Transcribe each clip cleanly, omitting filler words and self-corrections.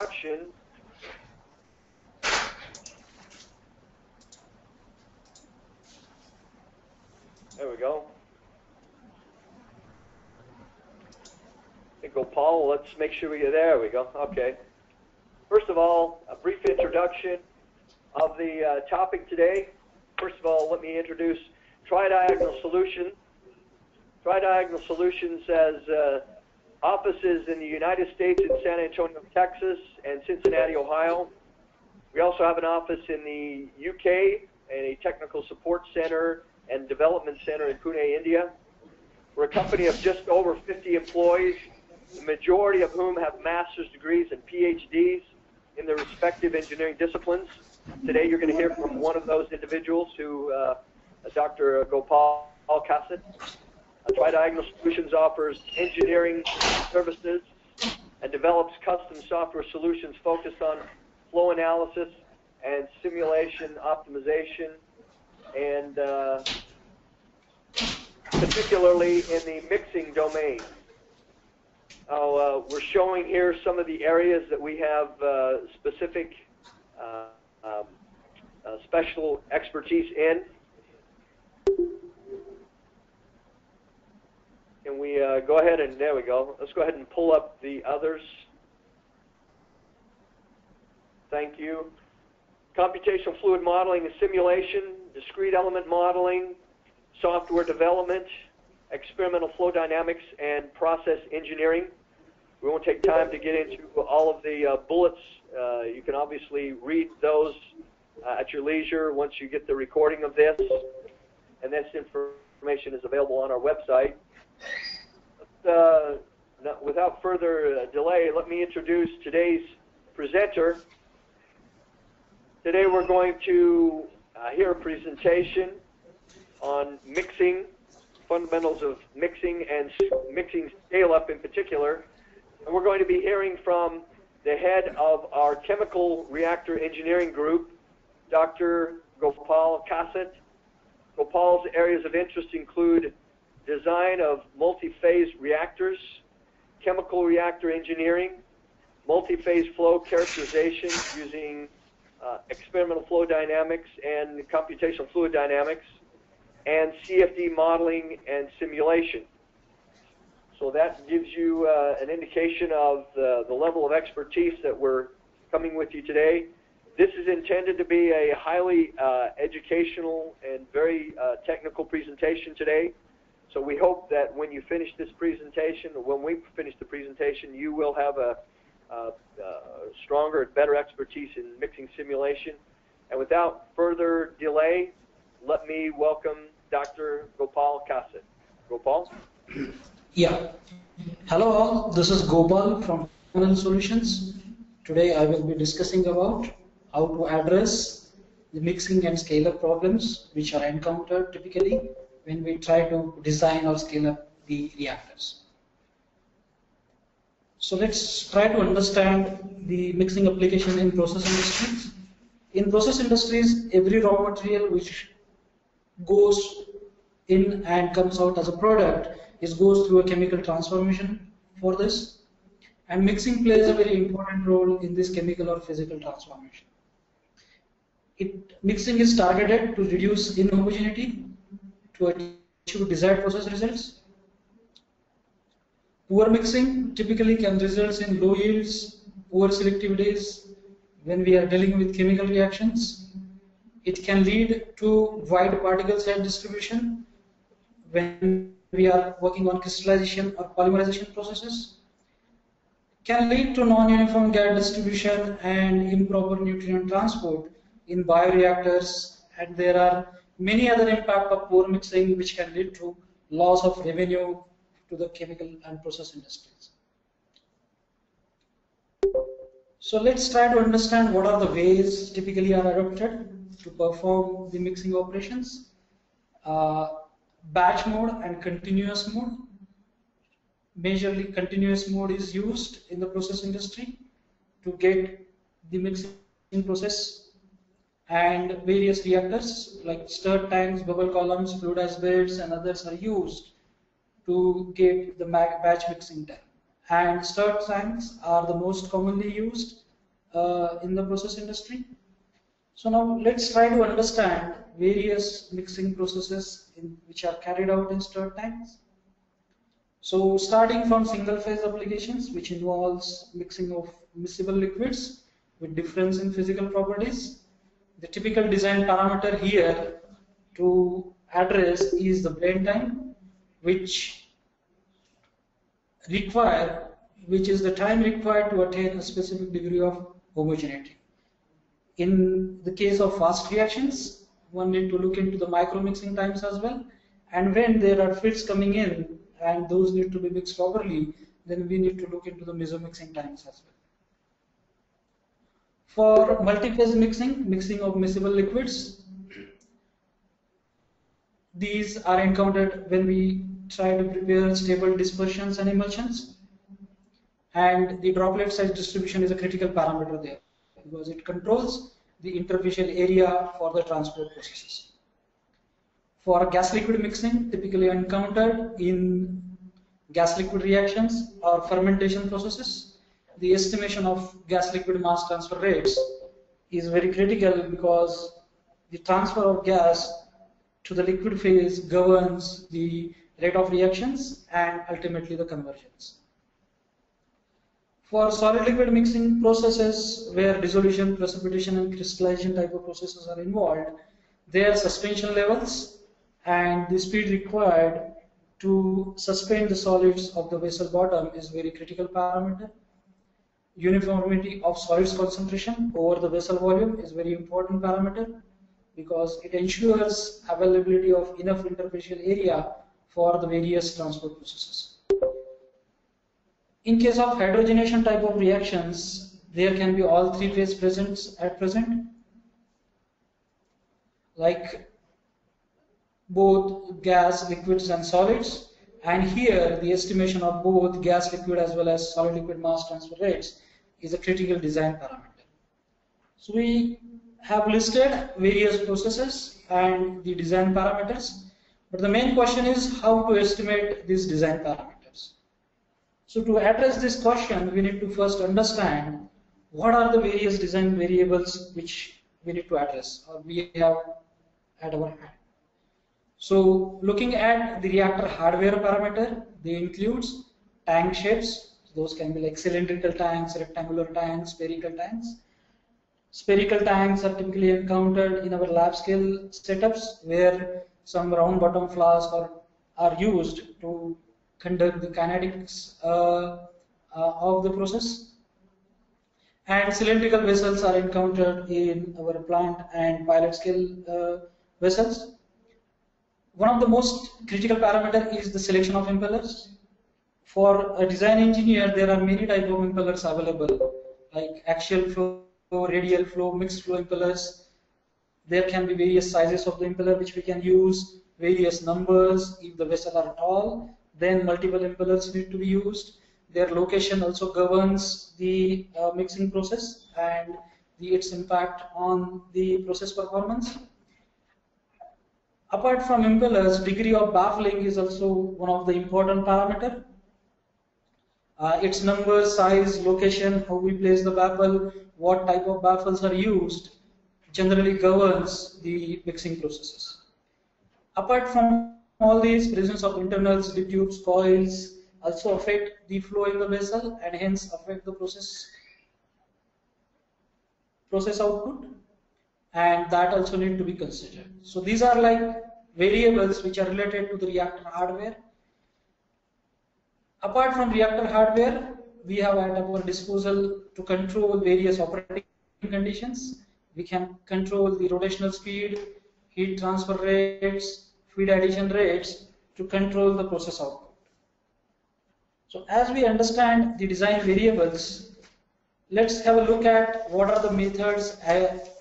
introduction. There we go. There we go, Paul. Let's make sure we get there. We go. Okay. First of all, a brief introduction of the topic today. First of all, let me introduce Tri-Diagonal Solutions. Tri-Diagonal Solutions has offices in the United States in San Antonio, Texas, and Cincinnati, Ohio. We also have an office in the UK and a technical support center and development center in Pune, India. We're a company of just over 50 employees, the majority of whom have master's degrees and PhDs in their respective engineering disciplines. Today you're going to hear from one of those individuals, who Dr. Gopal Kasat. Tri-Diagonal Solutions offers engineering services and develops custom software solutions focused on flow analysis and simulation optimization, and particularly in the mixing domain. We're showing here some of the areas that we have specific special expertise in. Can we go ahead and, there we go. Let's go ahead and pull up the others. Thank you. Computational fluid modeling and simulation, discrete element modeling, software development, experimental flow dynamics, and process engineering. We won't take time to get into all of the bullets. You can obviously read those at your leisure once you get the recording of this, and this information is available on our website. Without further delay, let me introduce today's presenter. Today we're going to hear a presentation on mixing, fundamentals of mixing and mixing scale-up in particular. And we're going to be hearing from the head of our chemical reactor engineering group, Dr. Gopal Kasat. Gopal's areas of interest include design of multi-phase reactors, chemical reactor engineering, multi-phase flow characterization using experimental flow dynamics and computational fluid dynamics, and CFD modeling and simulation. So that gives you an indication of the level of expertise that we're coming with you today. This is intended to be a highly educational and very technical presentation today. So we hope that when you finish this presentation, or when we finish the presentation, you will have a stronger and better expertise in mixing simulation. And without further delay, let me welcome Dr. Gopal Kasat. Gopal? Yeah. Hello all, this is Gopal from Tri-Diagonal Solutions. Today I will be discussing about how to address the mixing and scale-up problems which are encountered typically when we try to design or scale up the reactors. So let's try to understand the mixing application in process industries. In process industries, every raw material which goes in and comes out as a product goes through a chemical transformation for this, and mixing plays a very important role in this chemical or physical transformation. Mixing is targeted to reduce inhomogeneity to achieve desired process results. Poor mixing typically can result in low yields, poor selectivities when we are dealing with chemical reactions. It can lead to wide particle size distribution when we are working on crystallization or polymerization processes. Can lead to non-uniform gas distribution and improper nutrient transport in bioreactors, and there are many other impacts of poor mixing which can lead to loss of revenue to the chemical and process industries. So let's try to understand what are the ways typically are adopted to perform the mixing operations. Batch mode and continuous mode. Majorly continuous mode is used in the process industry to get the mixing process, and various reactors like stirred tanks, bubble columns, fluidized beds and others are used to get the batch mixing done. And stirred tanks are the most commonly used in the process industry. So now let's try to understand various mixing processes which are carried out in stirred tanks. So starting from single phase applications, which involves mixing of miscible liquids with difference in physical properties. The typical design parameter here to address is the blend time, which is the time required to attain a specific degree of homogeneity. In the case of fast reactions, one need to look into the micro mixing times as well, and when there are fluids coming in and those need to be mixed properly, then we need to look into the meso mixing times as well. For multi-phase mixing of miscible liquids, these are encountered when we try to prepare stable dispersions and emulsions, and the droplet size distribution is a critical parameter there because it controls the interfacial area for the transport processes. For gas liquid mixing, typically encountered in gas liquid reactions or fermentation processes, the estimation of gas liquid mass transfer rates is very critical because the transfer of gas to the liquid phase governs the rate of reactions and ultimately the conversions. For solid liquid mixing processes where dissolution, precipitation and crystallization type of processes are involved, their suspension levels and the speed required to suspend the solids of the vessel bottom is very critical parameter. Uniformity of solids concentration over the vessel volume is very important parameter because it ensures availability of enough interfacial area for the various transport processes. In case of hydrogenation type of reactions, there can be all three phases present at present, like both gas, liquids and solids, and here the estimation of both gas liquid as well as solid liquid mass transfer rates is a critical design parameter. So we have listed various processes and the design parameters, but the main question is how to estimate these design parameters. So to address this question, we need to first understand what are the various design variables which we need to address or we have at our hand. So looking at the reactor hardware parameter, they includes tank shapes. Those can be like cylindrical tanks, rectangular tanks, spherical tanks. Spherical tanks are typically encountered in our lab scale setups where some round bottom flasks are used to conduct the kinetics of the process. And cylindrical vessels are encountered in our plant and pilot scale vessels. One of the most critical parameter is the selection of impellers. For a design engineer, there are many types of impellers available, like axial flow, radial flow, mixed flow impellers. There can be various sizes of the impeller which we can use, various numbers if the vessel are tall. Then multiple impellers need to be used. Their location also governs the mixing process and its impact on the process performance. Apart from impellers, degree of baffling is also one of the important parameter. Its number, size, location, how we place the baffle, what type of baffles are used, generally governs the mixing processes. Apart from all these, presence of internals, tubes, coils also affect the flow in the vessel and hence affect the process output, and that also need to be considered. So these are like variables which are related to the reactor hardware. Apart from reactor hardware, we have at our disposal to control various operating conditions. We can control the rotational speed, heat transfer rates, feed addition rates to control the process output. So as we understand the design variables, let's have a look at what are the methods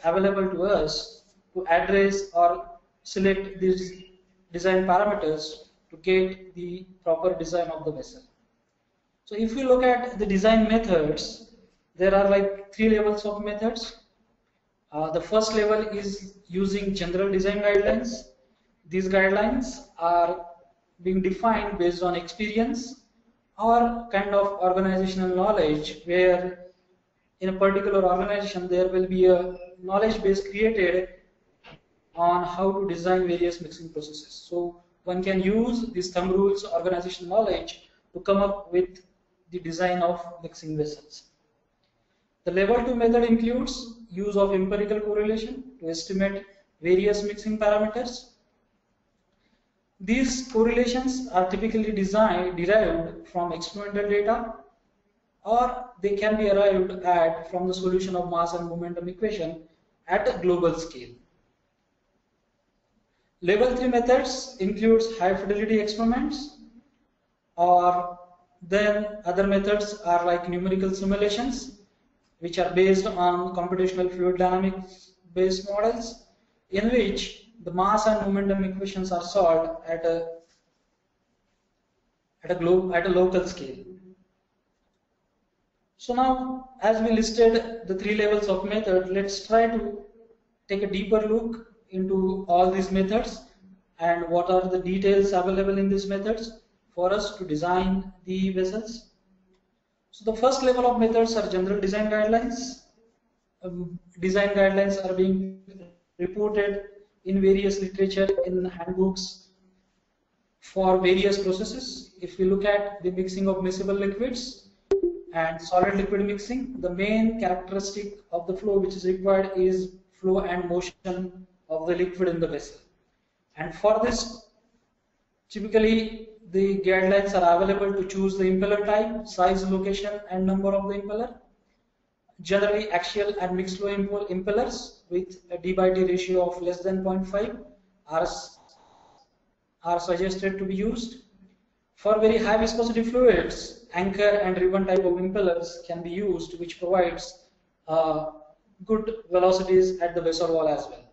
available to us to address or select these design parameters to get the proper design of the vessel. So if we look at the design methods, there are like 3 levels of methods. The first level is using general design guidelines. These guidelines are being defined based on experience or kind of organizational knowledge where in a particular organization, there will be a knowledge base created on how to design various mixing processes. So one can use these thumb rules, organizational knowledge, to come up with the design of mixing vessels. The level 2 method includes use of empirical correlation to estimate various mixing parameters. These correlations are typically derived from experimental data, or they can be arrived at from the solution of mass and momentum equation at a global scale. Level 3 methods includes high fidelity experiments, or then other methods are like numerical simulations, which are based on computational fluid dynamics based models, in which the mass and momentum equations are solved at a local scale. So now, as we listed the 3 levels of method, let's try to take a deeper look into all these methods and what are the details available in these methods for us to design the vessels. So the first level of methods are general design guidelines. Design guidelines are being reported in various literature, in handbooks for various processes. If we look at the mixing of miscible liquids and solid liquid mixing, the main characteristic of the flow which is required is flow and motion of the liquid in the vessel. And for this, typically the guidelines are available to choose the impeller type, size, location and number of the impeller. Generally axial and mixed flow impellers with a D/T ratio of less than 0.5 are suggested to be used. For very high viscosity fluids, anchor and ribbon type of impellers can be used, which provides good velocities at the vessel wall as well.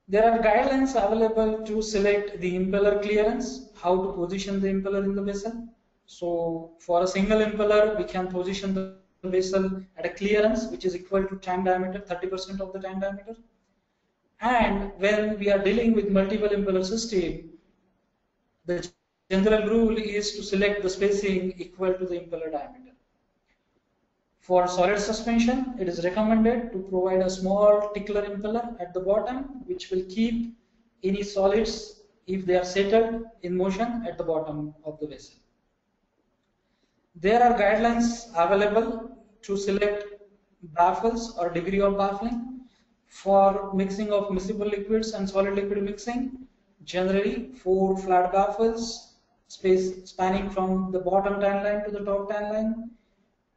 There are guidelines available to select the impeller clearance, how to position the impeller in the vessel. So for a single impeller, we can position the vessel at a clearance which is equal to tank diameter, 30% of the tank diameter. And when we are dealing with multiple impeller system, the general rule is to select the spacing equal to the impeller diameter. For solid suspension, it is recommended to provide a small tickler impeller at the bottom, which will keep any solids, if they are settled in motion, at the bottom of the vessel. There are guidelines available to select baffles or degree of baffling for mixing of miscible liquids and solid liquid mixing. Generally, 4 flat baffles, spanning from the bottom tan line to the top tan line,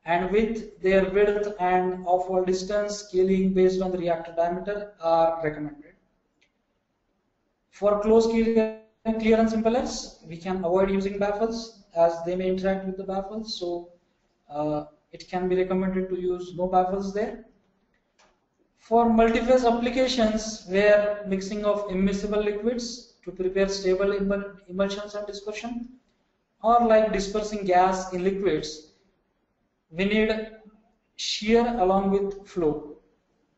and with their width and off-wall distance scaling based on the reactor diameter are recommended. For close clearance impellers, we can avoid using baffles as they may interact with the baffles, so it can be recommended to use no baffles there. For multiphase applications where mixing of immiscible liquids to prepare stable emulsions and dispersion, or like dispersing gas in liquids, we need shear along with flow.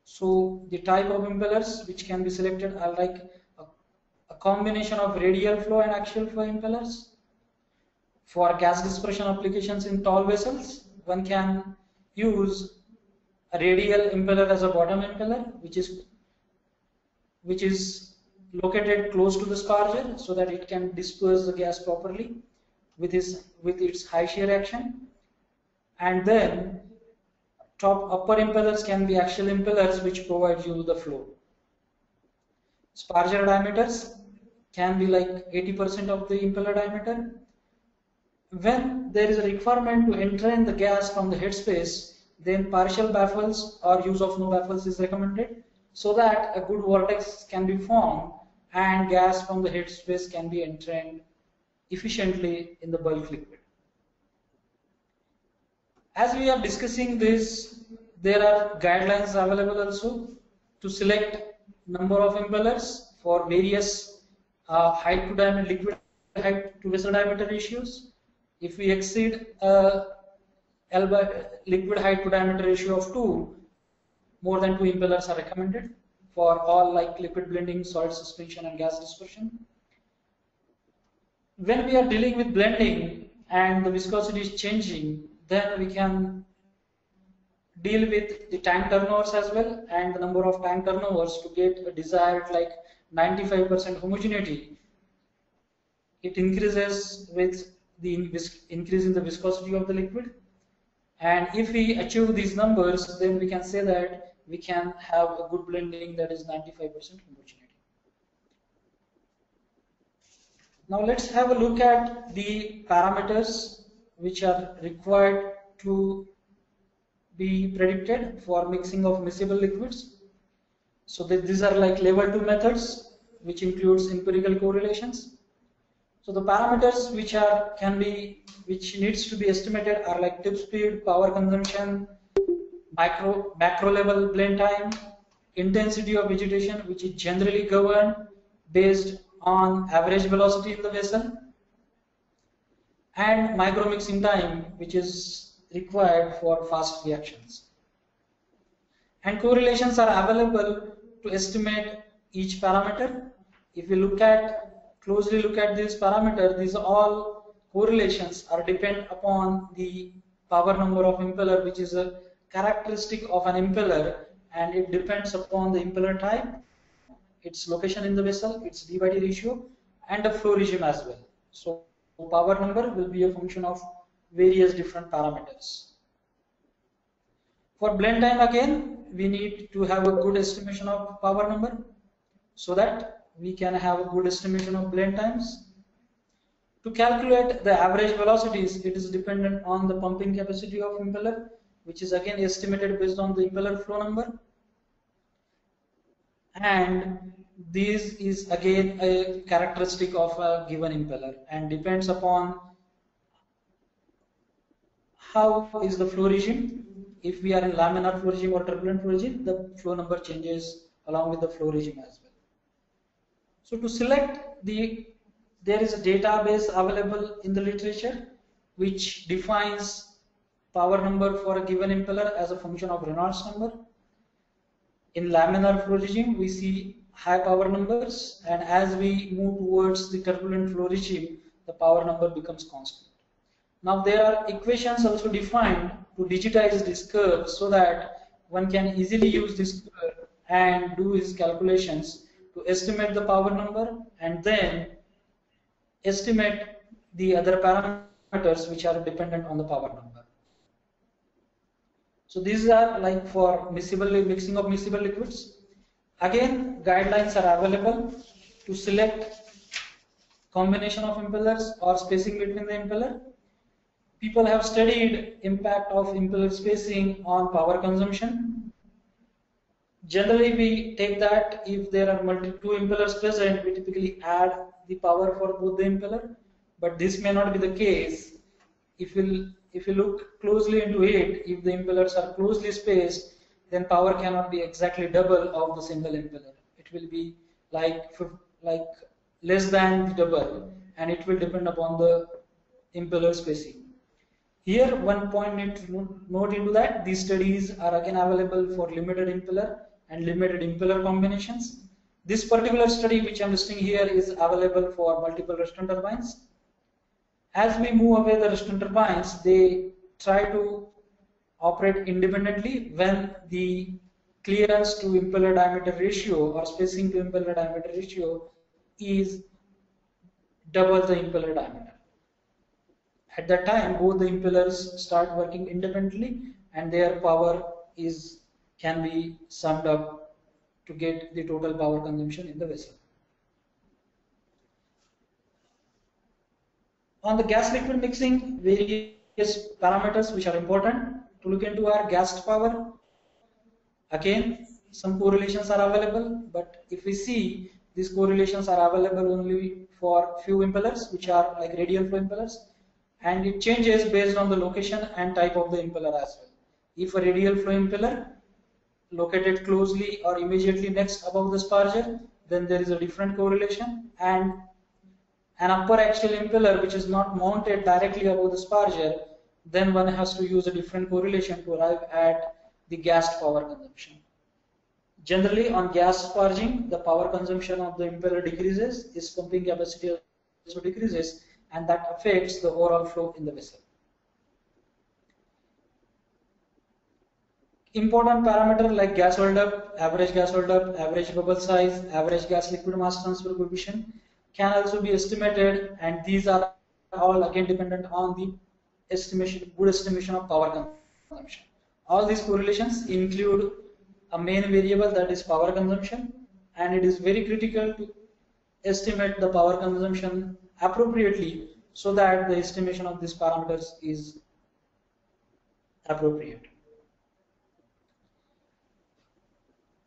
So the type of impellers which can be selected are like a combination of radial flow and axial flow impellers. For gas dispersion applications in tall vessels, one can use a radial impeller as a bottom impeller, which is located close to the sparger so that it can disperse the gas properly with its high shear action. And then upper impellers can be axial impellers which provide you the flow. Sparger diameters can be like 80% of the impeller diameter. When there is a requirement to entrain the gas from the headspace, then partial baffles or use of no baffles is recommended so that a good vortex can be formed and gas from the headspace can be entrained efficiently in the bulk liquid. As we are discussing this, there are guidelines available also to select number of impellers for various height to diameter, liquid height to vessel diameter ratios. If we exceed liquid height to diameter ratio of 2, more than 2 impellers are recommended for all like liquid blending, solid suspension and gas dispersion. When we are dealing with blending and the viscosity is changing, then we can deal with the tank turnovers as well, and the number of tank turnovers to get a desired like 95% homogeneity. It increases with the increase in the viscosity of the liquid. And if we achieve these numbers, then we can say that we can have a good blending that is 95% homogeneity. Now let's have a look at the parameters which are required to be predicted for mixing of miscible liquids. So these are like level 2 methods, which includes empirical correlations. So the parameters which needs to be estimated are like tip speed, power consumption, macro level blend time, intensity of vegetation, which is generally governed based on average velocity in the vessel, and micro mixing time, which is required for fast reactions. And correlations are available to estimate each parameter. If you closely look at this parameter, these all correlations are depend upon the power number of impeller, which is a characteristic of an impeller, and it depends upon the impeller type, its location in the vessel, its D/D ratio, and the flow regime as well. So power number will be a function of various different parameters. For blend time, again, we need to have a good estimation of power number so that we can have a good estimation of blend times. To calculate the average velocities, it is dependent on the pumping capacity of impeller, which is again estimated based on the impeller flow number. And this is again a characteristic of a given impeller and depends upon how is the flow regime. If we are in laminar flow regime or turbulent flow regime, the flow number changes along with the flow regime as well. So to select there is a database available in the literature which defines power number for a given impeller as a function of Reynolds number. In laminar flow regime, we see high power numbers, and as we move towards the turbulent flow regime, the power number becomes constant. Now there are equations also defined to digitize this curve so that one can easily use this curve and do his calculations to estimate the power number and then estimate the other parameters which are dependent on the power number. So these are like for mixing of miscible liquids. Again, guidelines are available to select combination of impellers or spacing between the impeller. People have studied impact of impeller spacing on power consumption. Generally, we take that if there are two impellers present, we typically add the power for both the impeller, but this may not be the case. If you look closely into it, if the impellers are closely spaced, then power cannot be exactly double of the single impeller. It will be like less than the double, and it will depend upon the impeller spacing. Here, one point need to note into that these studies are again available for limited impeller and limited impeller combinations. This particular study which I am listing here is available for multiple Ruston turbines. As we move away the Ruston turbines, they try to operate independently when the clearance to impeller diameter ratio or spacing to impeller diameter ratio is double the impeller diameter. At that time, both the impellers start working independently and their power can be summed up to get the total power consumption in the vessel. On the gas liquid mixing, various parameters which are important to look into are gas power. Again, some correlations are available, but if we see these correlations are available only for few impellers which are like radial flow impellers, and it changes based on the location and type of the impeller as well. If a radial flow impeller located closely or immediately next above the sparger, then there is a different correlation, and an upper axial impeller which is not mounted directly above the sparger, then one has to use a different correlation to arrive at the gas power consumption. Generally, on gas sparging, the power consumption of the impeller decreases, its pumping capacity also decreases, and that affects the overall flow in the vessel. Important parameters like gas holdup, average bubble size, average gas liquid mass transfer coefficient can also be estimated, and these are all again dependent on the good estimation of power consumption. All these correlations include a main variable, that is power consumption, and it is very critical to estimate the power consumption appropriately so that the estimation of these parameters is appropriate.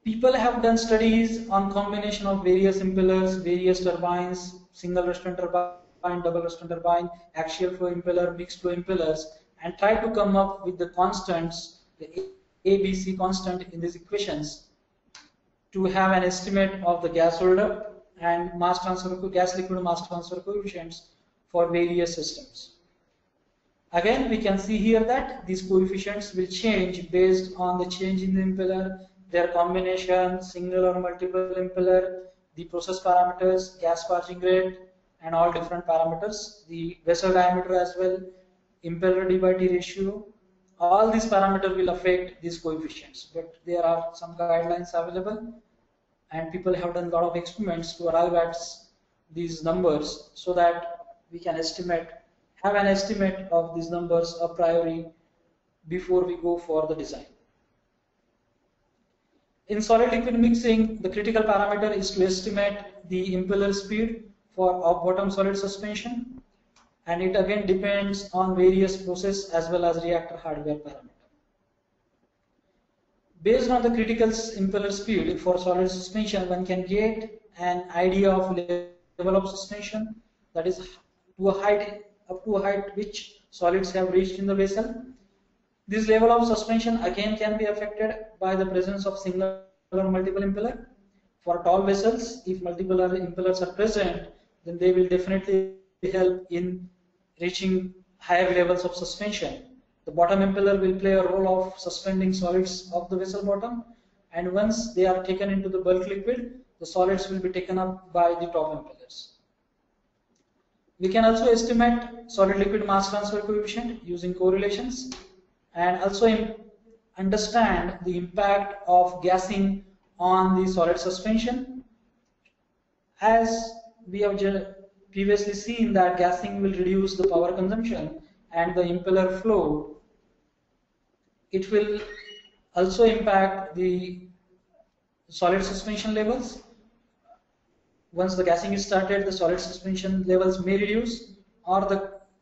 People have done studies on combination of various impellers, various turbines, single rostron turbine, double rostron turbine, axial flow impeller, mixed flow impellers, and try to come up with the constants, the A, B, C constant in these equations to have an estimate of the gas holdup and gas liquid mass transfer coefficients for various systems. Again, we can see here that these coefficients will change based on the change in the impeller, their combination, single or multiple impeller, the process parameters, gas passing rate, and all different parameters, the vessel diameter as well, impeller D by T ratio. All these parameters will affect these coefficients, but there are some guidelines available, and people have done a lot of experiments to arrive at these numbers so that we can have an estimate of these numbers a priori before we go for the design. In solid liquid mixing, the critical parameter is to estimate the impeller speed for off-bottom solid suspension, and it again depends on various process as well as reactor hardware parameter. Based on the critical impeller speed for solid suspension, one can get an idea of level of suspension, that is up to a height which solids have reached in the vessel. This level of suspension again can be affected by the presence of single or multiple impeller. For tall vessels, if multiple impellers are present, then they will definitely help in reaching higher levels of suspension. The bottom impeller will play a role of suspending solids off the vessel bottom, and once they are taken into the bulk liquid, the solids will be taken up by the top impellers. We can also estimate solid liquid mass transfer coefficient using correlations, and also understand the impact of gassing on the solid suspension. As we have previously seen that gassing will reduce the power consumption and the impeller flow, it will also impact the solid suspension levels. Once the gassing is started, the solid suspension levels may reduce, or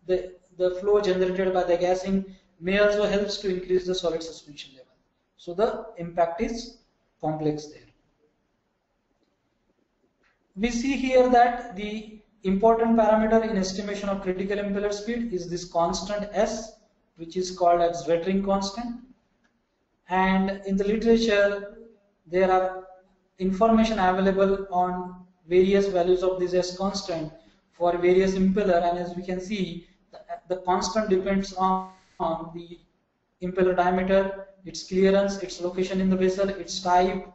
the flow generated by the gassing may also helps to increase the solid suspension level. So the impact is complex there. We see here that the important parameter in estimation of critical impeller speed is this constant S, which is called as Zwittering constant. And in the literature, there are information available on various values of this S constant for various impeller, and as we can see, the constant depends on the impeller diameter, its clearance, its location in the vessel, its type,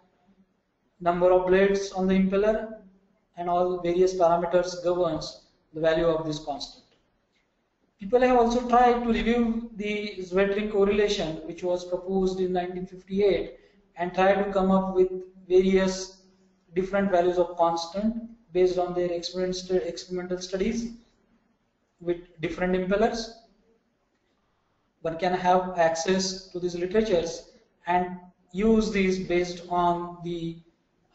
number of blades on the impeller, and all various parameters governs the value of this constant. People have also tried to review the Zwittering correlation, which was proposed in 1958, and tried to come up with various different values of constant based on their experimental studies with different impellers. One can have access to these literatures and use these based on the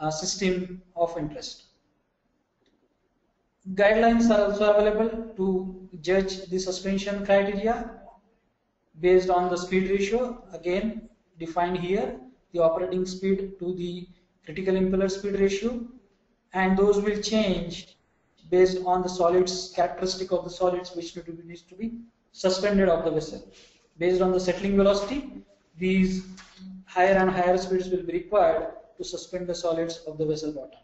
system of interest. Guidelines are also available to judge the suspension criteria based on the speed ratio, again defined here, the operating speed to the critical impeller speed ratio, and those will change based on the solids, characteristic of the solids which needs to be suspended of the vessel. Based on the settling velocity, these higher and higher speeds will be required to suspend the solids of the vessel bottom.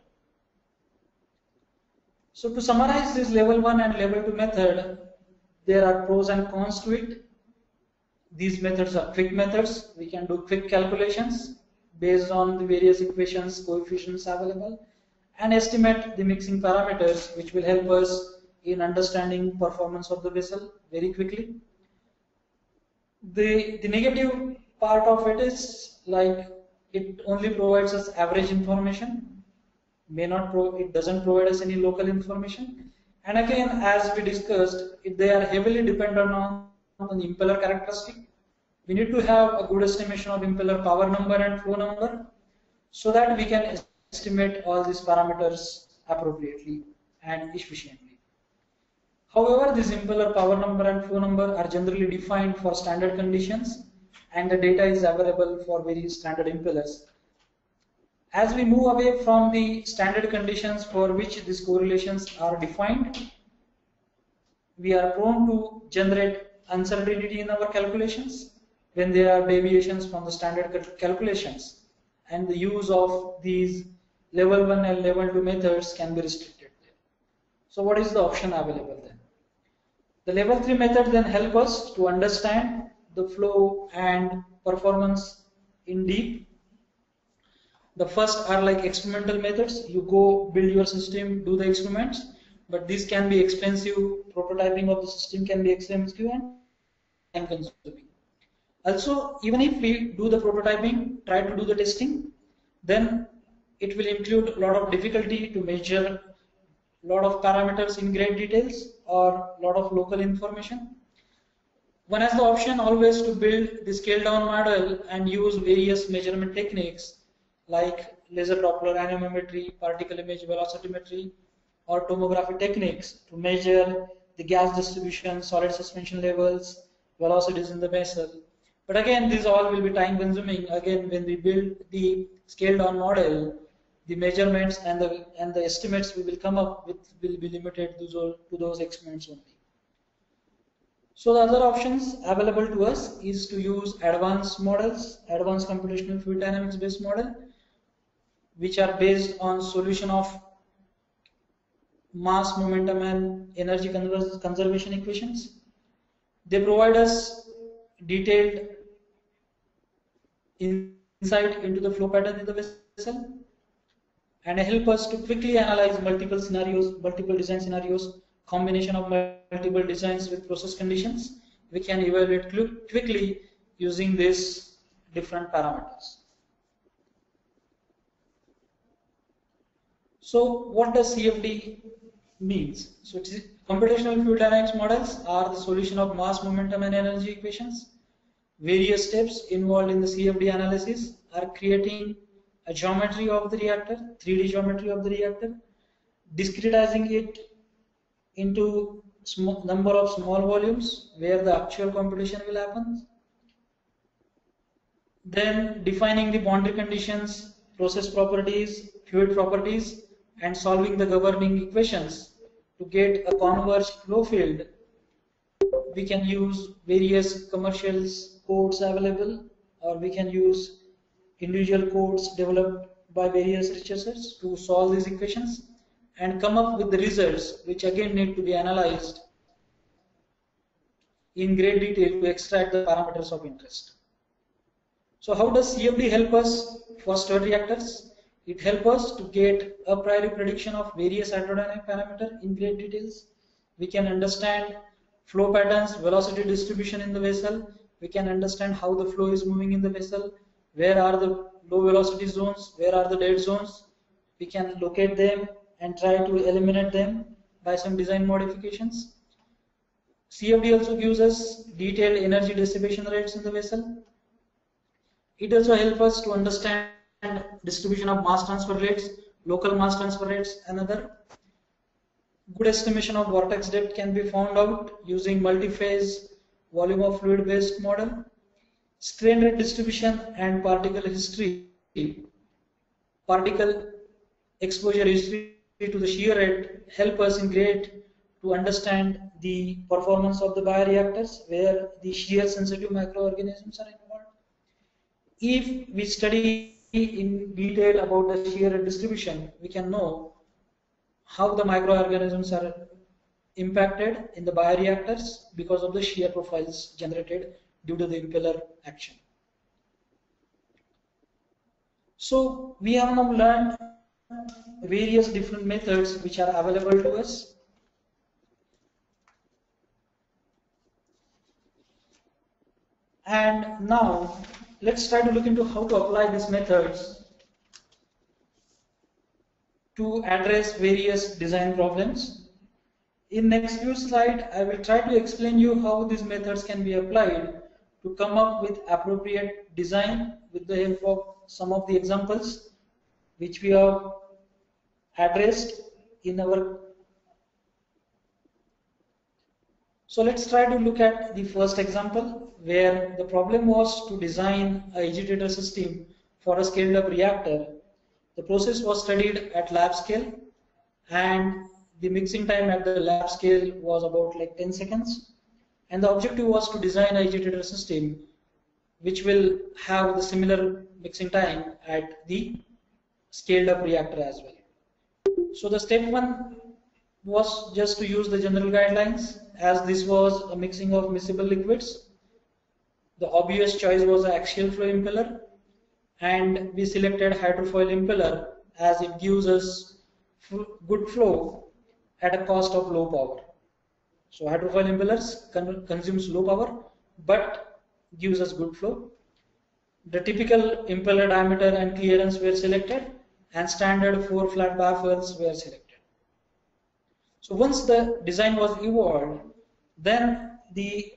So to summarize this level 1 and level 2 method, there are pros and cons to it. These methods are quick methods. We can do quick calculations based on the various equations, coefficients available, and estimate the mixing parameters, which will help us in understanding performance of the vessel very quickly. The negative part of it is like it only provides us average information, it doesn't provide us any local information. And again, as we discussed, if they are heavily dependent on the impeller characteristic, we need to have a good estimation of impeller power number and flow number so that we can estimate all these parameters appropriately and efficiently. However, this impeller power number and flow number are generally defined for standard conditions, and the data is available for various standard impellers. As we move away from the standard conditions for which these correlations are defined, we are prone to generate uncertainty in our calculations when there are deviations from the standard calculations, and the use of these level 1 and level 2 methods can be restricted. So what is the option available then? The level 3 method then help us to understand the flow and performance in deep. The first are like experimental methods. You go build your system, do the experiments, but this can be expensive. Prototyping of the system can be expensive and time consuming. Also, even if we do the prototyping, try to do the testing, then it will include a lot of difficulty to measure a lot of parameters in great details or a lot of local information. One has the option always to build the scaled down model and use various measurement techniques like laser Doppler anemometry, particle image velocimetry, or tomography techniques to measure the gas distribution, solid suspension levels, velocities in the vessel. But again, these all will be time consuming. Again, when we build the scaled down model, the measurements and the estimates we will come up with will be limited to those experiments only. So the other options available to us is to use advanced models, advanced computational fluid dynamics based model, which are based on solution of mass, momentum, and energy conservation equations. They provide us detailed insight into the flow pattern in the vessel and help us to quickly analyze multiple scenarios, multiple design scenarios, combination of multiple designs with process conditions. We can evaluate quickly using these different parameters. So what does CFD means? So computational fluid dynamics models are the solution of mass, momentum, and energy equations. Various steps involved in the CFD analysis are creating a geometry of the reactor, 3D geometry of the reactor, discretizing it into number of small volumes where the actual computation will happen, then defining the boundary conditions, process properties, fluid properties, and solving the governing equations to get a converged flow field. We can use various commercial codes available, or we can use individual codes developed by various researchers to solve these equations and come up with the results, which again need to be analyzed in great detail to extract the parameters of interest. So how does CFD help us for stirred reactors? It helps us to get a priori prediction of various hydrodynamic parameters in great details. We can understand flow patterns, velocity distribution in the vessel. We can understand how the flow is moving in the vessel. Where are the low velocity zones? Where are the dead zones? We can locate them and try to eliminate them by some design modifications. CFD also gives us detailed energy dissipation rates in the vessel. It also helps us to understand distribution of mass transfer rates, local mass transfer rates, and other. Good estimation of vortex depth can be found out using multi-phase volume of fluid based model. Strain rate distribution and particle history, particle exposure history to the shear rate help us in great to understand the performance of the bioreactors where the shear sensitive microorganisms are involved. If we study in detail about the shear rate distribution, we can know how the microorganisms are impacted in the bioreactors because of the shear profiles generated due to the impeller action. So we have now learned various different methods which are available to us. And now let's try to look into how to apply these methods to address various design problems. In next few slides, I will try to explain you how these methods can be applied to come up with appropriate design with the help of some of the examples which we have addressed in our. So let's try to look at the first example where the problem was to design a agitator system for a scaled up reactor. The process was studied at lab scale and the mixing time at the lab scale was about like 10 seconds. And the objective was to design an agitator system which will have the similar mixing time at the scaled up reactor as well. So the step one was just to use the general guidelines, as this was a mixing of miscible liquids. The obvious choice was an axial flow impeller, and we selected hydrofoil impeller as it gives us good flow at a cost of low power. So hydrofoil impellers consumes low power but gives us good flow. The typical impeller diameter and clearance were selected, and standard 4 flat baffles were selected. So once the design was evolved, then the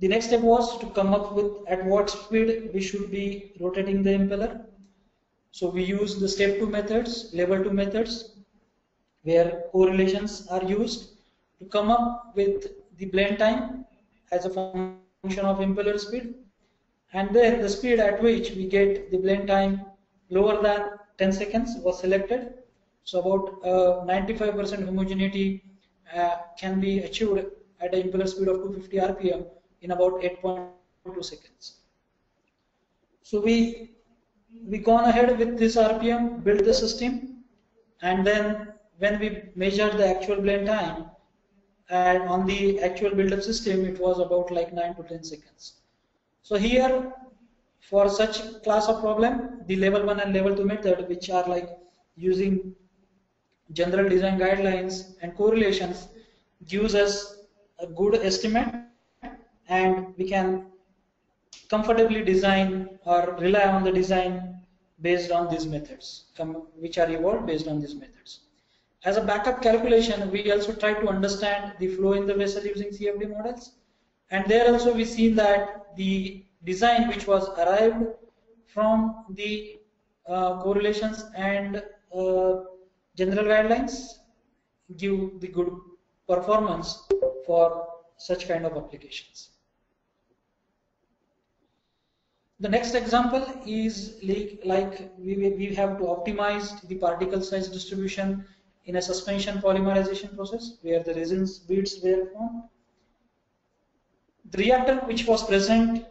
next step was to come up with at what speed we should be rotating the impeller. So we use the step 2 methods, level 2 methods, where correlations are used to come up with the blend time as a function of impeller speed, and then the speed at which we get the blend time lower than 10 seconds was selected. So about 95% homogeneity can be achieved at an impeller speed of 250 rpm in about 8.2 seconds. So we gone ahead with this rpm, built the system, and then when we measured the actual blend time, and on the actual build-up system, it was about like 9 to 10 seconds. So here, for such class of problem, the level 1 and level 2 method, which are like using general design guidelines and correlations, gives us a good estimate, and we can comfortably design or rely on the design based on these methods, which are evolved based on these methods. As a backup calculation, we also try to understand the flow in the vessel using CFD models, and there also we see that the design which was arrived from the correlations and general guidelines give the good performance for such kind of applications. The next example is like we have to optimize the particle size distribution in a suspension polymerization process where the resins beads were formed. The reactor which was present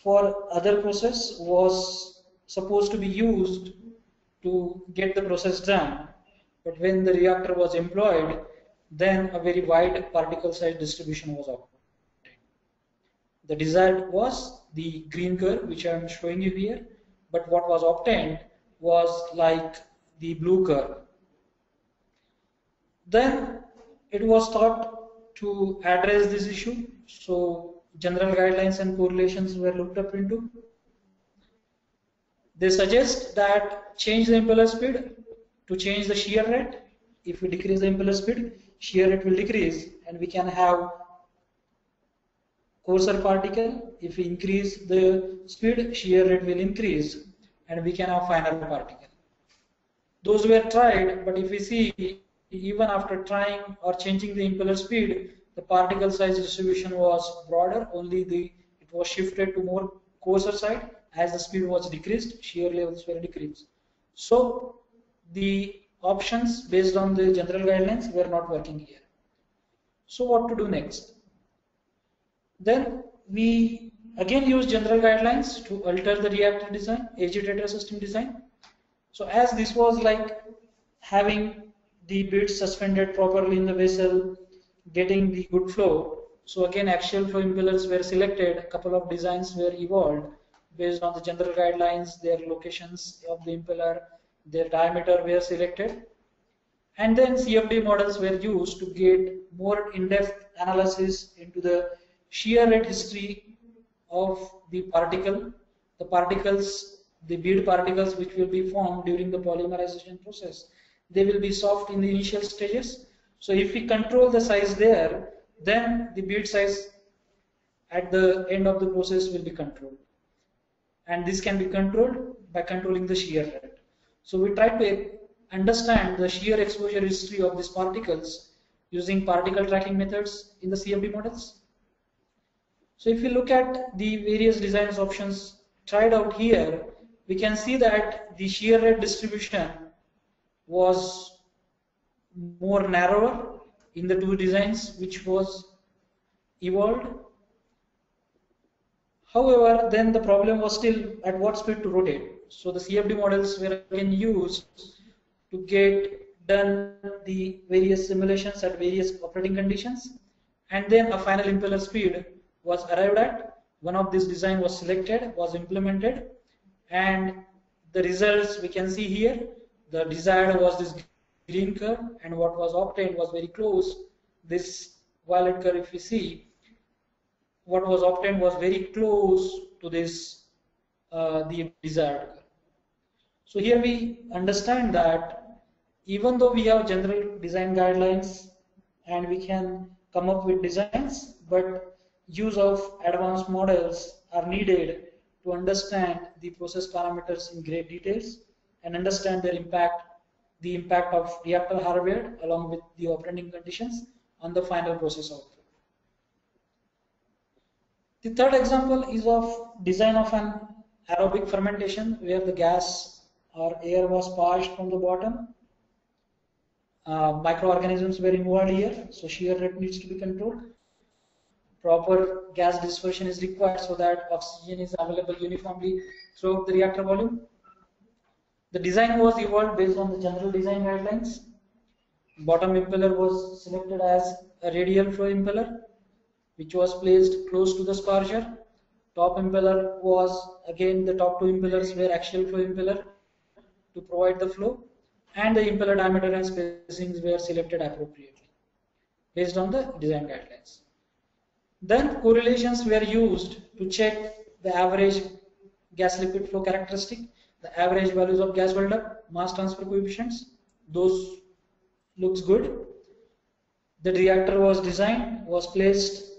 for other process was supposed to be used to get the process done, but when the reactor was employed, then a very wide particle size distribution was obtained. The desired was the green curve which I am showing you here, but what was obtained was like the blue curve. Then it was thought to address this issue, so general guidelines and correlations were looked up into. They suggest that change the impeller speed to change the shear rate. If we decrease the impeller speed, shear rate will decrease and we can have coarser particle. If we increase the speed, shear rate will increase and we can have finer particle. Those were tried, but if we see, even after trying or changing the impeller speed, the particle size distribution was broader, only it was shifted to more coarser side. As the speed was decreased, shear levels were decreased. So the options based on the general guidelines were not working here. So what to do next? Then we again use general guidelines to alter the reactor design, agitator system design. So as this was like having the beads suspended properly in the vessel, getting the good flow, so again axial flow impellers were selected, a couple of designs were evolved based on the general guidelines, their locations of the impeller, their diameter were selected, and then CFD models were used to get more in-depth analysis into the shear rate history of the particle, the bead particles which will be formed during the polymerization process, they will be soft in the initial stages. So if we control the size there, then the bead size at the end of the process will be controlled. And this can be controlled by controlling the shear rate. So we try to understand the shear exposure history of these particles using particle tracking methods in the CFD models. So if you look at the various design options tried out here, we can see that the shear rate distribution was more narrower in the two designs which was evolved. However, then the problem was still at what speed to rotate. So the CFD models were again used to get done the various simulations at various operating conditions, and then a final impeller speed was arrived at. One of these design was selected, was implemented, and the results we can see here. The desired was this green curve, and what was obtained was very close. This violet curve, if we see, what was obtained was very close to this the desired curve. So here we understand that even though we have general design guidelines and we can come up with designs, but use of advanced models are needed to understand the process parameters in great details and understand their impact, the impact of reactor hardware along with the operating conditions on the final process output. The third example is of design of an aerobic fermentation where the gas or air was passed from the bottom. Microorganisms were involved here, so shear rate needs to be controlled. Proper gas dispersion is required so that oxygen is available uniformly throughout the reactor volume. The design was evolved based on the general design guidelines. Bottom impeller was selected as a radial flow impeller, which was placed close to the sparger. Top impeller was, again, the top two impellers were axial flow impeller to provide the flow, and the impeller diameter and spacings were selected appropriately based on the design guidelines. Then correlations were used to check the average gas liquid flow characteristic, the average values of gas buildup, mass transfer coefficients. Those looks good. The reactor was designed, was placed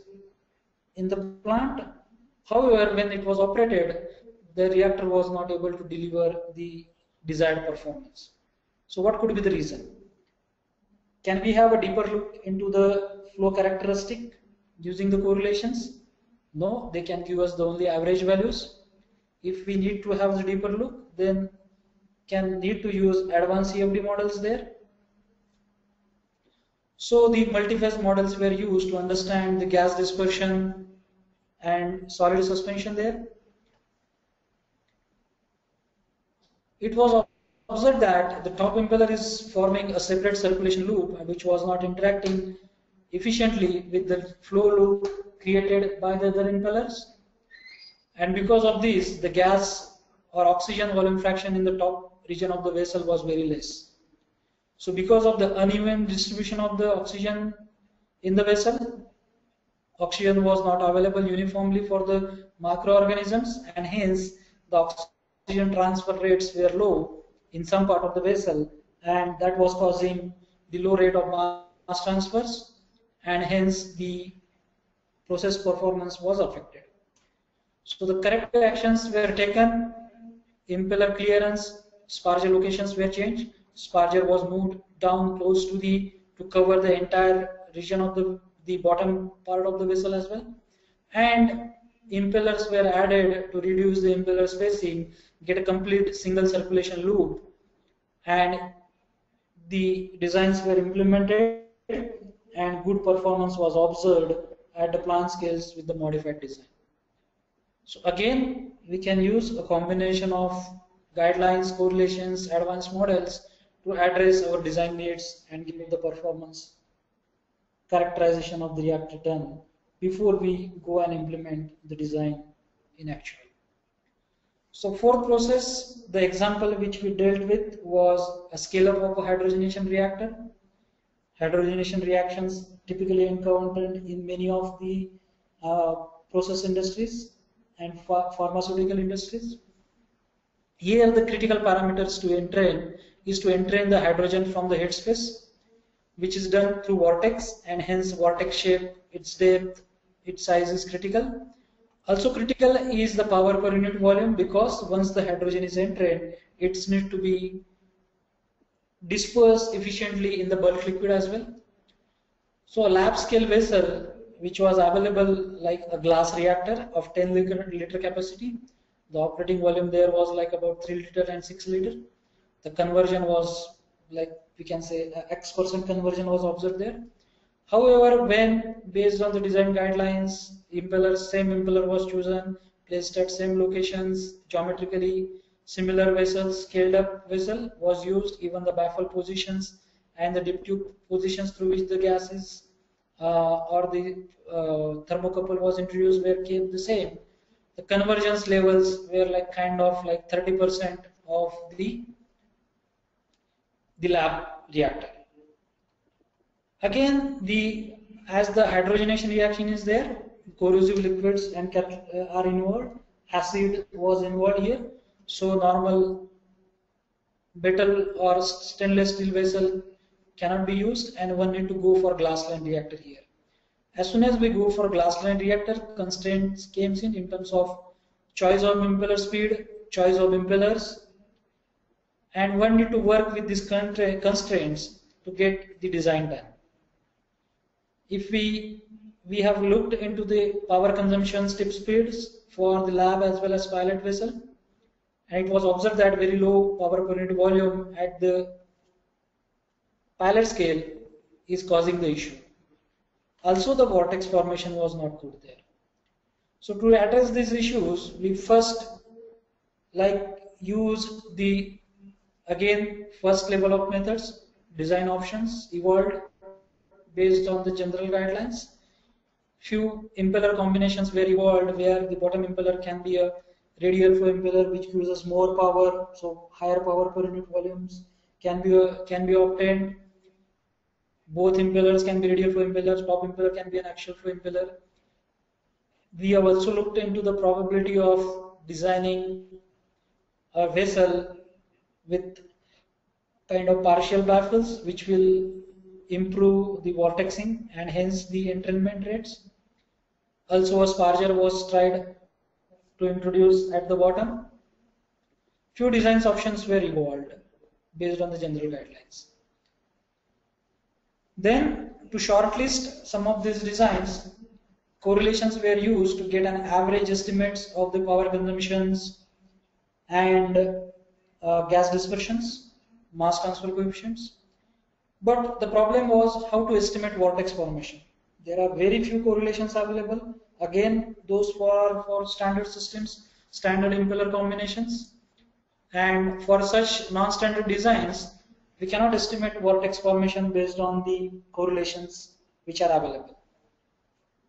in the plant. However, when it was operated, the reactor was not able to deliver the desired performance. So what could be the reason? Can we have a deeper look into the flow characteristic using the correlations? No, they can give us the only average values. If we need to have the deeper look, then can need to use advanced CFD models there. So the multi-phase models were used to understand the gas dispersion and solid suspension there. It was observed that the top impeller is forming a separate circulation loop which was not interacting efficiently with the flow loop created by the other impellers, and because of this the gas or oxygen volume fraction in the top region of the vessel was very less. So because of the uneven distribution of the oxygen in the vessel, oxygen was not available uniformly for the microorganisms, and hence the oxygen transfer rates were low in some part of the vessel, and that was causing the low rate of mass transfers, and hence the process performance was affected. So the corrective actions were taken. Impeller clearance, sparger locations were changed. Sparger was moved down close to cover the entire region of the bottom part of the vessel as well, and impellers were added to reduce the impeller spacing, get a complete single circulation loop, and the designs were implemented and good performance was observed at the plant scales with the modified design. So again, we can use a combination of guidelines, correlations, advanced models to address our design needs and get the performance characterization of the reactor done before we go and implement the design in actual. So fourth process, the example which we dealt with was a scale-up of a hydrogenation reactor. Hydrogenation reactions typically encountered in many of the process industries, and pharmaceutical industries. Here the critical parameters to entrain is to entrain the hydrogen from the headspace, which is done through vortex, and hence vortex shape, its depth, its size is critical. Also critical is the power per unit volume, because once the hydrogen is entrained, it needs to be dispersed efficiently in the bulk liquid as well. So a lab scale vessel which was available like a glass reactor of 10 liter capacity, the operating volume there was like about 3 liter and 6 liter. The conversion was like, we can say X% conversion was observed there. However, when based on the design guidelines, same impeller was chosen, placed at same locations, geometrically similar vessels, scaled up vessel was used, even the baffle positions and the dip tube positions through which the gases or the thermocouple was introduced were kept the same. The convergence levels were like kind of like 30% of the lab reactor. Again, as the hydrogenation reaction is there, corrosive liquids and are involved. Acid was involved here, so normal metal or stainless steel vessel cannot be used, and one need to go for glass line reactor here. As soon as we go for glass line reactor, constraints came in terms of choice of impeller speed, choice of impellers, and one need to work with these constraints to get the design done. If we have looked into the power consumption tip speeds for the lab as well as pilot vessel, and it was observed that very low power per unit volume at the pilot scale is causing the issue. Also, the vortex formation was not good there. So to address these issues, we first use the first level of methods, design options evolved based on the general guidelines. Few impeller combinations were evolved where the bottom impeller can be a radial flow impeller which uses more power, so higher power per unit volumes can be obtained. Both impellers can be radial flow impellers, top impeller can be an axial flow impeller. We have also looked into the probability of designing a vessel with kind of partial baffles which will improve the vortexing and hence the entrainment rates. Also a sparger was tried to introduce at the bottom. Few design options were evolved based on the general guidelines. Then to shortlist some of these designs, correlations were used to get an average estimates of the power consumptions and gas dispersions, mass transfer coefficients. But the problem was how to estimate vortex formation. There are very few correlations available. Again, those for standard systems, standard impeller combinations. And for such non-standard designs, we cannot estimate vortex formation based on the correlations which are available.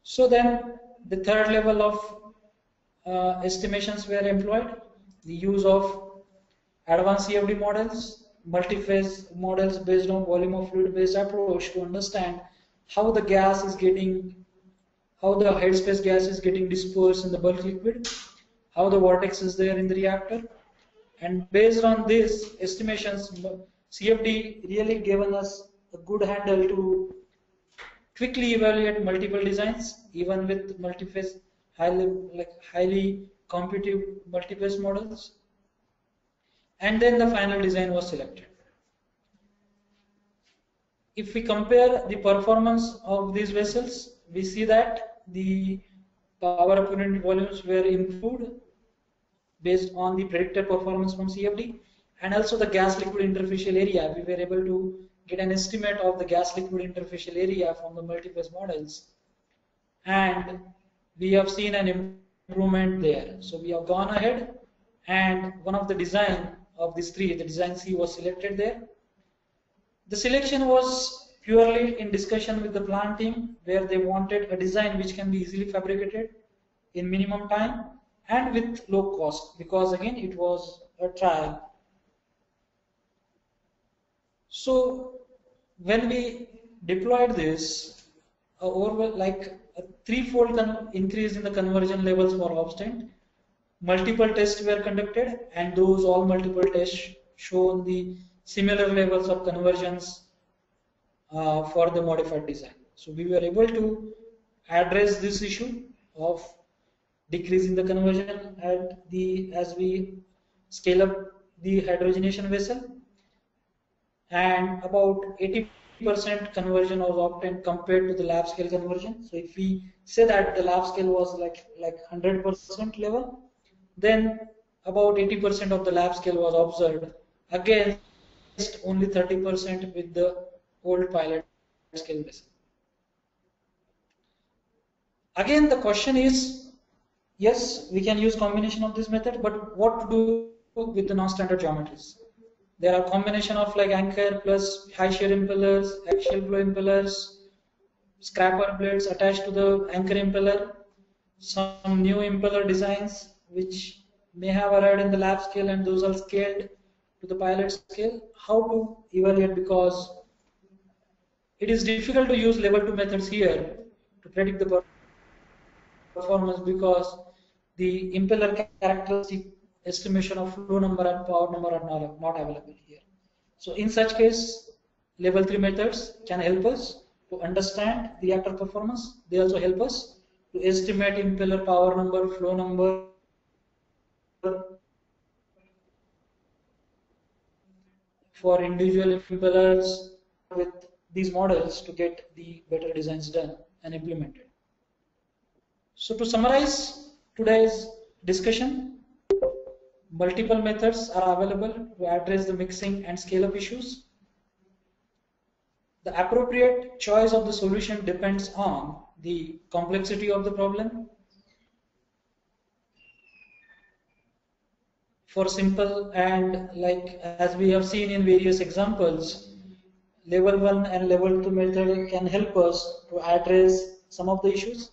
So then the third level of estimations were employed, the use of advanced CFD models, multi-phase models based on volume of fluid based approach to understand how the gas is getting, how the headspace gas is getting dispersed in the bulk liquid, how the vortex is there in the reactor, and based on these estimations, CFD really given us a good handle to quickly evaluate multiple designs, even with multi-phase, highly competitive multi-phase models. And then the final design was selected. If we compare the performance of these vessels, we see that the power per unit volumes were improved based on the predicted performance from CFD, and also the gas liquid interfacial area. We were able to get an estimate of the gas liquid interfacial area from the multi-phase models, and we have seen an improvement there. So we have gone ahead, and one of the design of these three, the design C, was selected there. The selection was purely in discussion with the plant team, where they wanted a design which can be easily fabricated in minimum time and with low cost, because again it was a trial. So when we deployed this, over like a threefold increase in the conversion levels for obstant, multiple tests were conducted, and those all multiple tests shown the similar levels of conversions for the modified design. So we were able to address this issue of decreasing the conversion as we scale up the hydrogenation vessel, and about 80% conversion was obtained compared to the lab scale conversion. So if we say that the lab scale was like 100% level, then about 80% of the lab scale was observed against only 30% with the old pilot scale vessel. Again, the question is, yes, we can use combination of this method, but what to do with the non-standard geometries? There are combination of like anchor plus high shear impellers, axial flow impellers, scraper blades attached to the anchor impeller, some new impeller designs which may have arrived in the lab scale and those are scaled to the pilot scale. How to evaluate, because it is difficult to use level 2 methods here to predict the performance, because the impeller characteristic estimation of flow number and power number are not available here. So in such case, level 3 methods can help us to understand the reactor performance. They also help us to estimate impeller power number, flow number, for individual impellers with these models to get the better designs done and implemented. So to summarize today's discussion, multiple methods are available to address the mixing and scale-up issues. The appropriate choice of the solution depends on the complexity of the problem. For simple and like as we have seen in various examples, level 1 and level 2 method can help us to address some of the issues.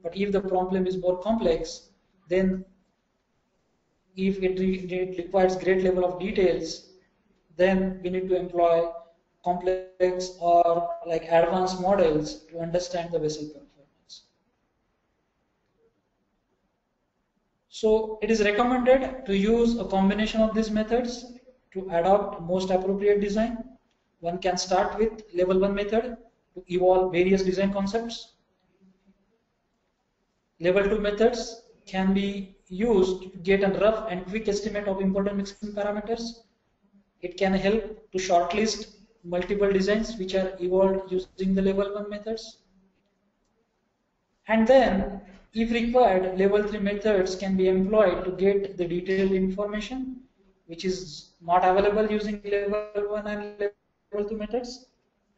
But if the problem is more complex, then if it requires great level of details, then we need to employ complex or like advanced models to understand the vessel performance. So it is recommended to use a combination of these methods to adopt most appropriate design. One can start with level 1 method to evolve various design concepts. Level 2 methods can be used to get a rough and quick estimate of important mixing parameters. It can help to shortlist multiple designs which are evolved using the level 1 methods. And then, if required, level 3 methods can be employed to get the detailed information which is not available using level 1 and level 2 methods.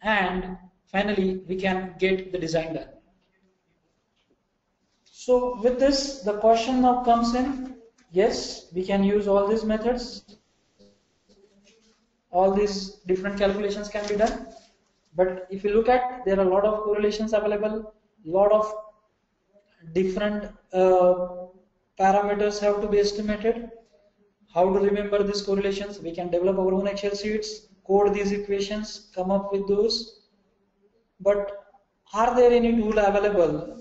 And finally, we can get the design done. So with this, the question now comes in, yes, we can use all these methods, all these different calculations can be done, but if you look at, there are a lot of correlations available, a lot of different parameters have to be estimated. How to remember these correlations? We can develop our own Excel sheets, code these equations, come up with those, but are there any tool available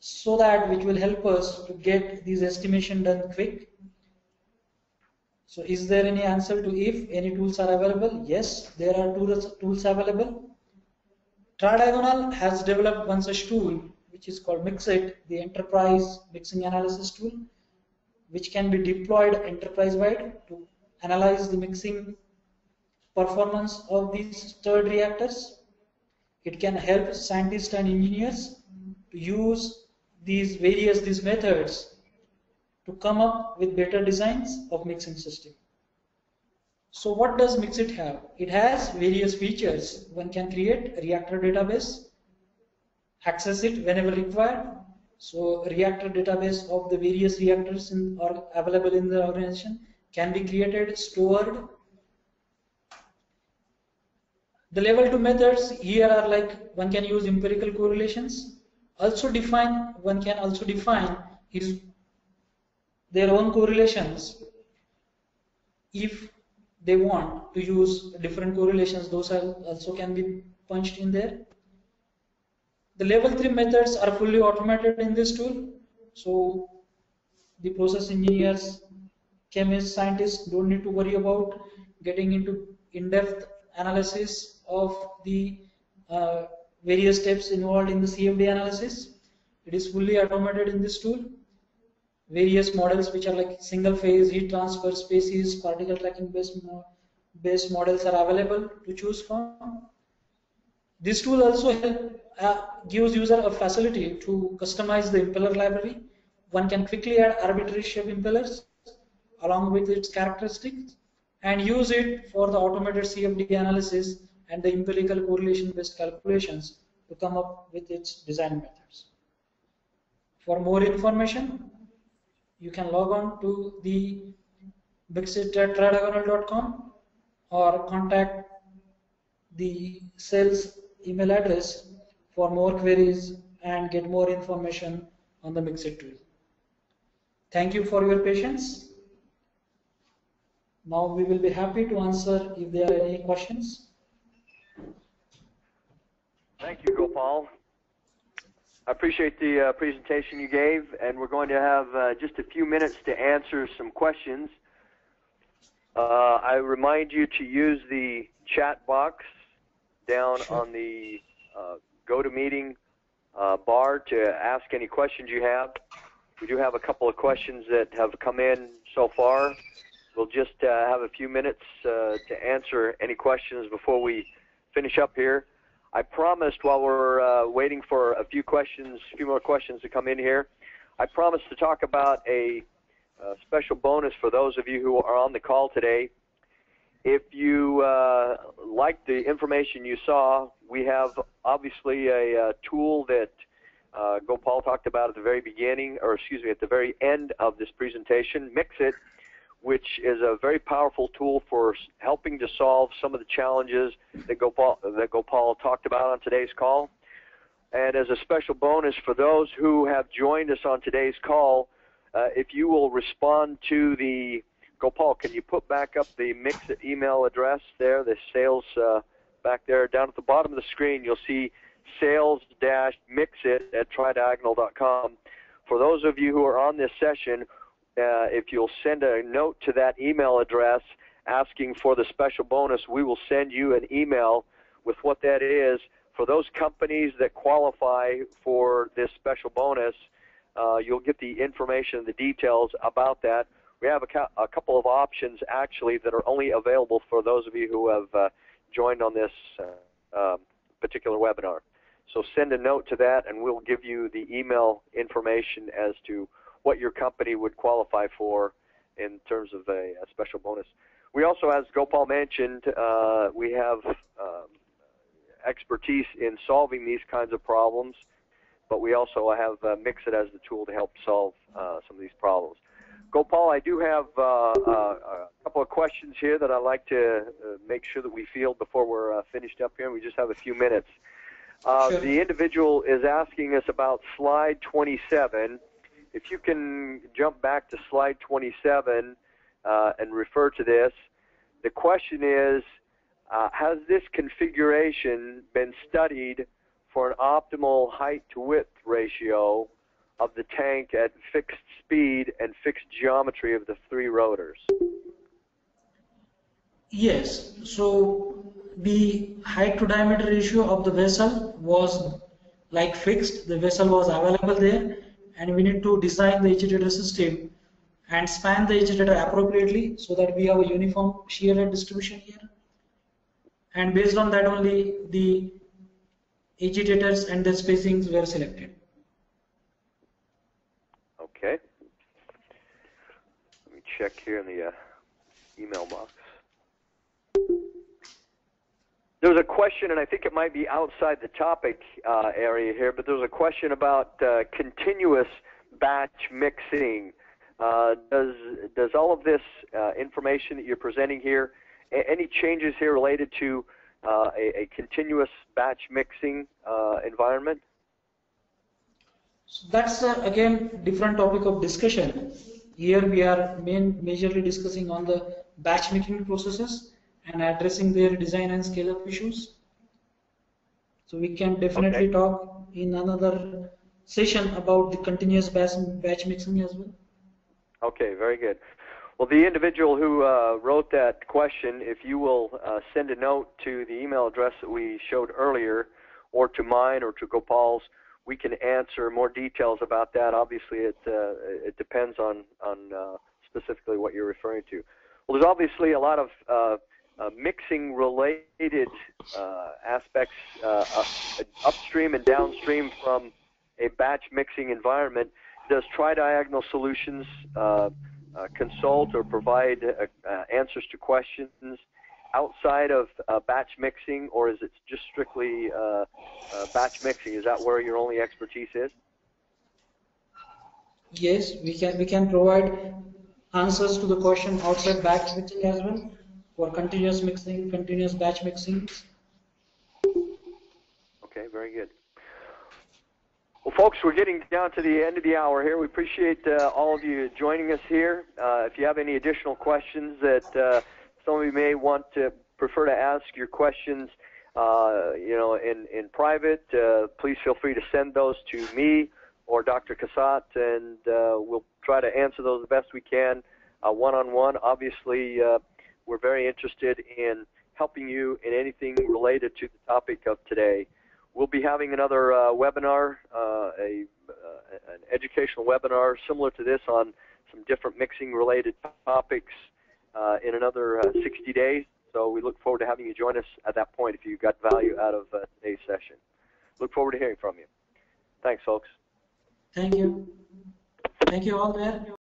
so that which will help us to get these estimation done quick? So is there any answer to if any tools are available? Yes, there are tools available. Tridiagonal has developed one such tool which is called Mixit, the enterprise mixing analysis tool, which can be deployed enterprise-wide to analyze the mixing performance of these stirred reactors. It can help scientists and engineers to use these methods to come up with better designs of mixing system. So what does Mixit have? It has various features. One can create a reactor database, access it whenever required. So reactor database of the various reactors are available in the organization can be created, stored. The level 2 methods here are like one can use empirical correlations. One can also define their own correlations. If they want to use different correlations, those also can be punched in there. The level 3 methods are fully automated in this tool. So the process engineers, chemists, scientists don't need to worry about getting into in-depth analysis of the various steps involved in the CFD analysis. It is fully automated in this tool. Various models which are like single phase, heat transfer, species, particle tracking based models are available to choose from. This tool also gives user a facility to customize the impeller library. One can quickly add arbitrary shape impellers along with its characteristics and use it for the automated CFD analysis and the empirical correlation based calculations to come up with its design methods. For more information, you can log on to the mixit@tridiagonal.com or contact the sales email address for more queries and get more information on the Mixit tool. Thank you for your patience. Now we will be happy to answer if there are any questions. Thank you, Gopal. I appreciate the presentation you gave, and we're going to have just a few minutes to answer some questions. I remind you to use the chat box down on the GoToMeeting bar to ask any questions you have. We do have a couple of questions that have come in so far. We'll just have a few minutes to answer any questions before we finish up here. I promised while we're waiting for a few more questions to come in here, I promised to talk about a special bonus for those of you who are on the call today. If you like the information you saw, we have obviously a tool that Gopal talked about at the very beginning, or excuse me, at the very end of this presentation, Mixit, which is a very powerful tool for helping to solve some of the challenges that Gopal talked about on today's call. And as a special bonus for those who have joined us on today's call, if you will respond to the Gopal, can you put back up the Mixit email address there, the sales back there? Down at the bottom of the screen, you'll see sales-mixit@tridiagonal.com. For those of you who are on this session, if you'll send a note to that email address asking for the special bonus, we will send you an email with what that is. For those companies that qualify for this special bonus, you'll get the information and the details about that. We have a couple of options actually that are only available for those of you who have joined on this particular webinar. So send a note to that and we'll give you the email information as to what your company would qualify for in terms of a special bonus. We also, as Gopal mentioned, we have expertise in solving these kinds of problems, but we also have Mixit as the tool to help solve some of these problems. Gopal, I do have a couple of questions here that I'd like to make sure that we field before we're finished up here. We just have a few minutes. Sure. The individual is asking us about slide 27. If you can jump back to slide 27 and refer to this, the question is, has this configuration been studied for an optimal height to width ratio of the tank at fixed speed and fixed geometry of the three rotors? Yes, so the height to diameter ratio of the vessel was like fixed, the vessel was available there, and we need to design the agitator system and span the agitator appropriately so that we have a uniform shear head distribution here. And based on that only the agitators and the spacings were selected. Okay. Let me check here in the email box. There was a question, and I think it might be outside the topic area here, but there was a question about continuous batch mixing. Does all of this information that you're presenting here, any changes here related to a continuous batch mixing environment? So that's again different topic of discussion. Here we are majorly discussing on the batch mixing processes and addressing their design and scale up issues. So we can definitely talk in another session about the continuous batch mixing as well. Okay, very good. Well, the individual who wrote that question, if you will send a note to the email address that we showed earlier, or to mine or to Gopal's, we can answer more details about that. Obviously, it depends on specifically what you're referring to. Well, there's obviously a lot of mixing-related aspects upstream and downstream from a batch mixing environment. Does Tri-Diagonal Solutions consult or provide answers to questions outside of batch mixing, or is it just strictly batch mixing? Is that where your only expertise is? Yes, we can provide answers to the question outside batch mixing as well, for continuous mixing, continuous batch mixing. Okay, very good. Well, folks, we're getting down to the end of the hour here. We appreciate all of you joining us here. If you have any additional questions that some of you may want to prefer to ask your questions, in private, please feel free to send those to me or Dr. Cassatt, and we'll try to answer those the best we can one-on-one. Obviously, we're very interested in helping you in anything related to the topic of today. We'll be having another webinar, an educational webinar similar to this on some different mixing-related topics in another 60 days. So we look forward to having you join us at that point if you got value out of today's session. Look forward to hearing from you. Thanks, folks. Thank you. Thank you all there.